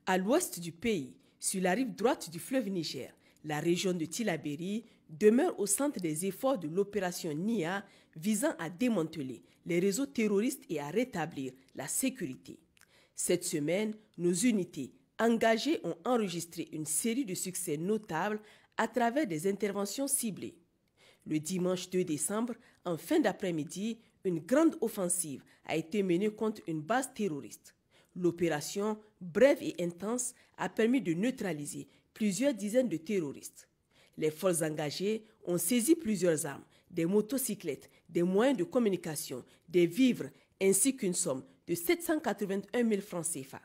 À l'ouest du pays, sur la rive droite du fleuve Niger, la région de Tillabéri demeure au centre des efforts de l'opération NIA visant à démanteler les réseaux terroristes et à rétablir la sécurité. Cette semaine, nos unités engagées ont enregistré une série de succès notables à travers des interventions ciblées. Le dimanche 2 décembre, en fin d'après-midi, une grande offensive a été menée contre une base terroriste. L'opération, brève et intense, a permis de neutraliser plusieurs dizaines de terroristes. Les forces engagées ont saisi plusieurs armes, des motocyclettes, des moyens de communication, des vivres, ainsi qu'une somme de 781 000 francs CFA.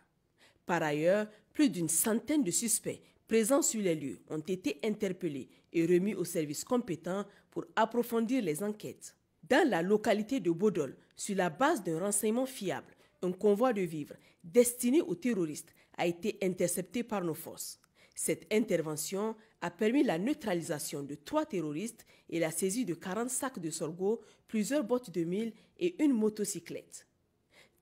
Par ailleurs, plus d'une centaine de suspects présents sur les lieux ont été interpellés et remis aux services compétents pour approfondir les enquêtes. Dans la localité de Bodol, sur la base d'un renseignement fiable, un convoi de vivres destiné aux terroristes a été intercepté par nos forces. Cette intervention a permis la neutralisation de 3 terroristes et la saisie de 40 sacs de sorgho, plusieurs bottes de mil et une motocyclette.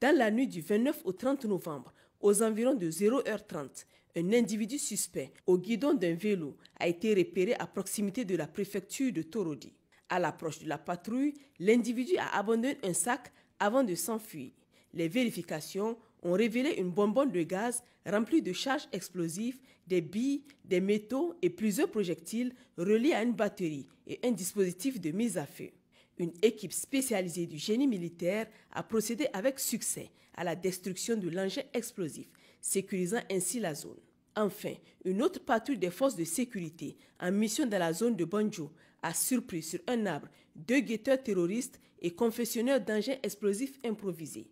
Dans la nuit du 29 au 30 novembre, aux environs de 0h30, un individu suspect au guidon d'un vélo a été repéré à proximité de la préfecture de Torodi. À l'approche de la patrouille, l'individu a abandonné un sac avant de s'enfuir. Les vérifications ont révélé une bonbonne de gaz remplie de charges explosives, des billes, des métaux et plusieurs projectiles reliés à une batterie et un dispositif de mise à feu. Une équipe spécialisée du génie militaire a procédé avec succès à la destruction de l'engin explosif, sécurisant ainsi la zone. Enfin, une autre patrouille des forces de sécurité en mission dans la zone de Banjo a surpris sur un arbre 2 guetteurs terroristes et confectionneurs d'engins explosifs improvisés.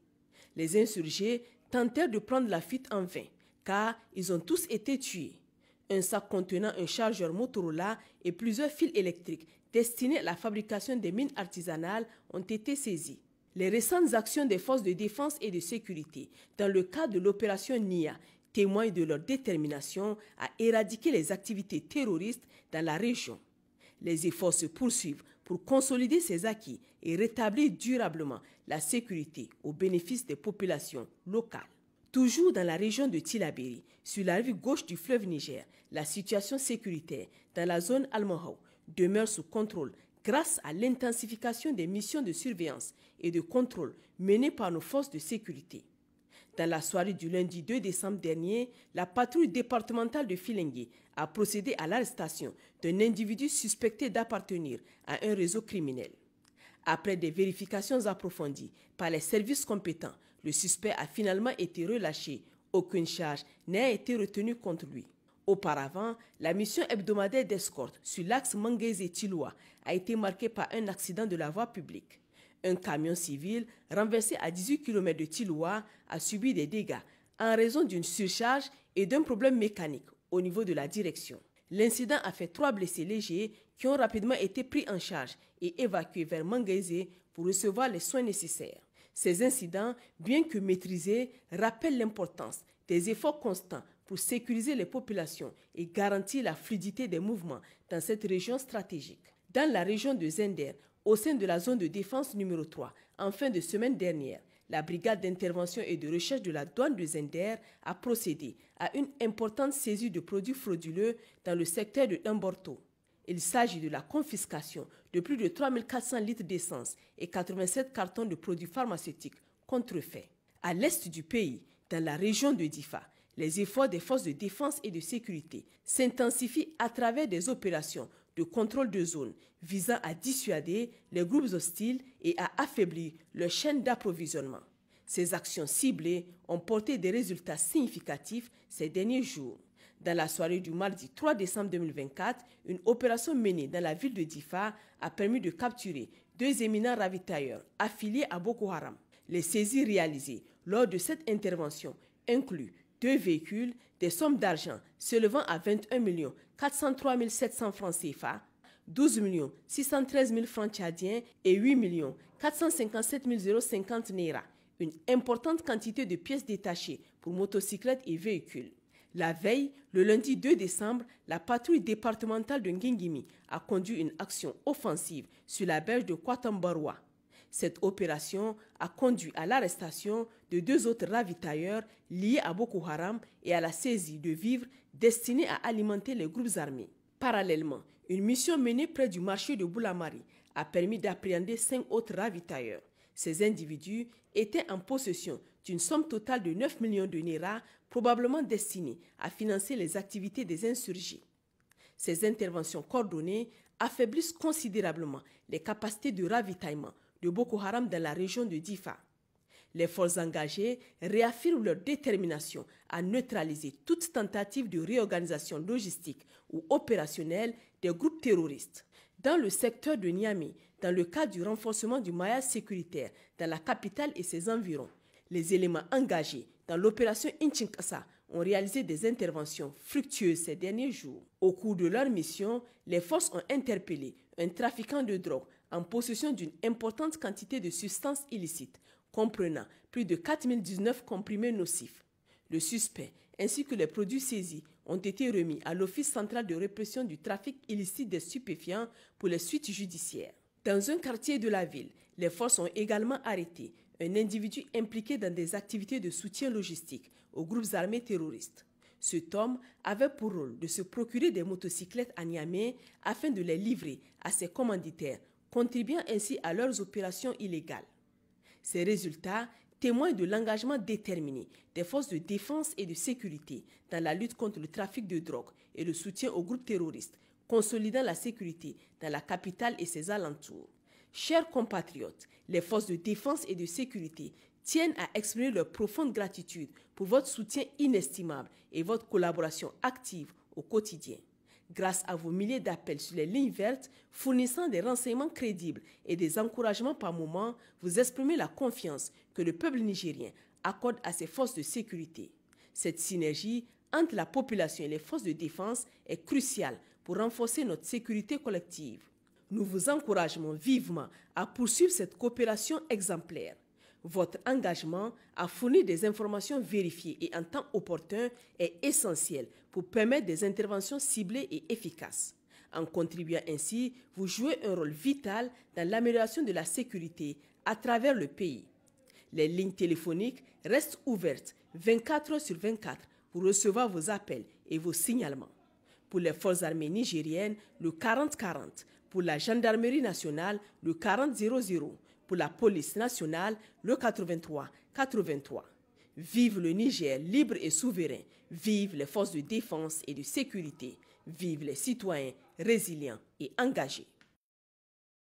Les insurgés tentèrent de prendre la fuite en vain, car ils ont tous été tués. Un sac contenant un chargeur Motorola et plusieurs fils électriques destinés à la fabrication des mines artisanales ont été saisis. Les récentes actions des forces de défense et de sécurité dans le cadre de l'opération NIA témoignent de leur détermination à éradiquer les activités terroristes dans la région. Les efforts se poursuivent pour consolider ces acquis et rétablir durablement la sécurité au bénéfice des populations locales. Toujours dans la région de Tillabéri, sur la rive gauche du fleuve Niger, la situation sécuritaire dans la zone Almahou demeure sous contrôle grâce à l'intensification des missions de surveillance et de contrôle menées par nos forces de sécurité. Dans la soirée du lundi 2 décembre dernier, la patrouille départementale de Filengue a procédé à l'arrestation d'un individu suspecté d'appartenir à un réseau criminel. Après des vérifications approfondies par les services compétents, le suspect a finalement été relâché. Aucune charge n'a été retenue contre lui. Auparavant, la mission hebdomadaire d'escorte sur l'axe Manguese-Tiloua a été marquée par un accident de la voie publique. Un camion civil renversé à 18 km de Tiloua a subi des dégâts en raison d'une surcharge et d'un problème mécanique au niveau de la direction. L'incident a fait 3 blessés légers qui ont rapidement été pris en charge et évacués vers Manguese pour recevoir les soins nécessaires. Ces incidents, bien que maîtrisés, rappellent l'importance des efforts constants pour sécuriser les populations et garantir la fluidité des mouvements dans cette région stratégique. Dans la région de Zender, au sein de la zone de défense numéro 3, en fin de semaine dernière, la brigade d'intervention et de recherche de la douane de Zender a procédé à une importante saisie de produits frauduleux dans le secteur de Mborto. Il s'agit de la confiscation de plus de 3 400 litres d'essence et 87 cartons de produits pharmaceutiques contrefaits. À l'est du pays, dans la région de Difa, les efforts des forces de défense et de sécurité s'intensifient à travers des opérations de contrôle de zone visant à dissuader les groupes hostiles et à affaiblir leur chaîne d'approvisionnement. Ces actions ciblées ont porté des résultats significatifs ces derniers jours. Dans la soirée du mardi 3 décembre 2024, une opération menée dans la ville de Difa a permis de capturer 2 éminents ravitailleurs affiliés à Boko Haram. Les saisies réalisées lors de cette intervention incluent 2 véhicules, des sommes d'argent s'élevant à 21 403 700 francs CFA, 12 613 000 francs tchadiens et 8 457 050 naira, une importante quantité de pièces détachées pour motocyclettes et véhicules. La veille, le lundi 2 décembre, la patrouille départementale de Ngingimi a conduit une action offensive sur la berge de Kwatambarwa. Cette opération a conduit à l'arrestation de 2 autres ravitailleurs liés à Boko Haram et à la saisie de vivres destinés à alimenter les groupes armés. Parallèlement, une mission menée près du marché de Boulamari a permis d'appréhender 5 autres ravitailleurs. Ces individus étaient en possession d'une somme totale de 9 millions de Naira, probablement destinée à financer les activités des insurgés. Ces interventions coordonnées affaiblissent considérablement les capacités de ravitaillement de Boko Haram dans la région de Difa. Les forces engagées réaffirment leur détermination à neutraliser toute tentative de réorganisation logistique ou opérationnelle des groupes terroristes. Dans le secteur de Niamey, dans le cadre du renforcement du maillage sécuritaire dans la capitale et ses environs, les éléments engagés dans l'opération Inchinkasa ont réalisé des interventions fructueuses ces derniers jours. Au cours de leur mission, les forces ont interpellé un trafiquant de drogue en possession d'une importante quantité de substances illicites, comprenant plus de 4019 comprimés nocifs. Le suspect ainsi que les produits saisis ont été remis à l'Office central de répression du trafic illicite des stupéfiants pour les suites judiciaires. Dans un quartier de la ville, les forces ont également arrêté un individu impliqué dans des activités de soutien logistique aux groupes armés terroristes. Cet homme avait pour rôle de se procurer des motocyclettes à Niamey afin de les livrer à ses commanditaires, contribuant ainsi à leurs opérations illégales. Ces résultats témoignent de l'engagement déterminé des forces de défense et de sécurité dans la lutte contre le trafic de drogue et le soutien aux groupes terroristes, consolidant la sécurité dans la capitale et ses alentours. Chers compatriotes, les forces de défense et de sécurité tiennent à exprimer leur profonde gratitude pour votre soutien inestimable et votre collaboration active au quotidien. Grâce à vos milliers d'appels sur les lignes vertes, fournissant des renseignements crédibles et des encouragements par moment, vous exprimez la confiance que le peuple nigérien accorde à ses forces de sécurité. Cette synergie entre la population et les forces de défense est cruciale pour renforcer notre sécurité collective. Nous vous encourageons vivement à poursuivre cette coopération exemplaire. Votre engagement à fournir des informations vérifiées et en temps opportun est essentiel pour permettre des interventions ciblées et efficaces. En contribuant ainsi, vous jouez un rôle vital dans l'amélioration de la sécurité à travers le pays. Les lignes téléphoniques restent ouvertes 24 heures sur 24 pour recevoir vos appels et vos signalements. Pour les forces armées nigériennes, le 40-40. Pour la gendarmerie nationale, le 40-00. Pour la police nationale, le 83-83. Vive le Niger libre et souverain. Vive les forces de défense et de sécurité. Vive les citoyens résilients et engagés.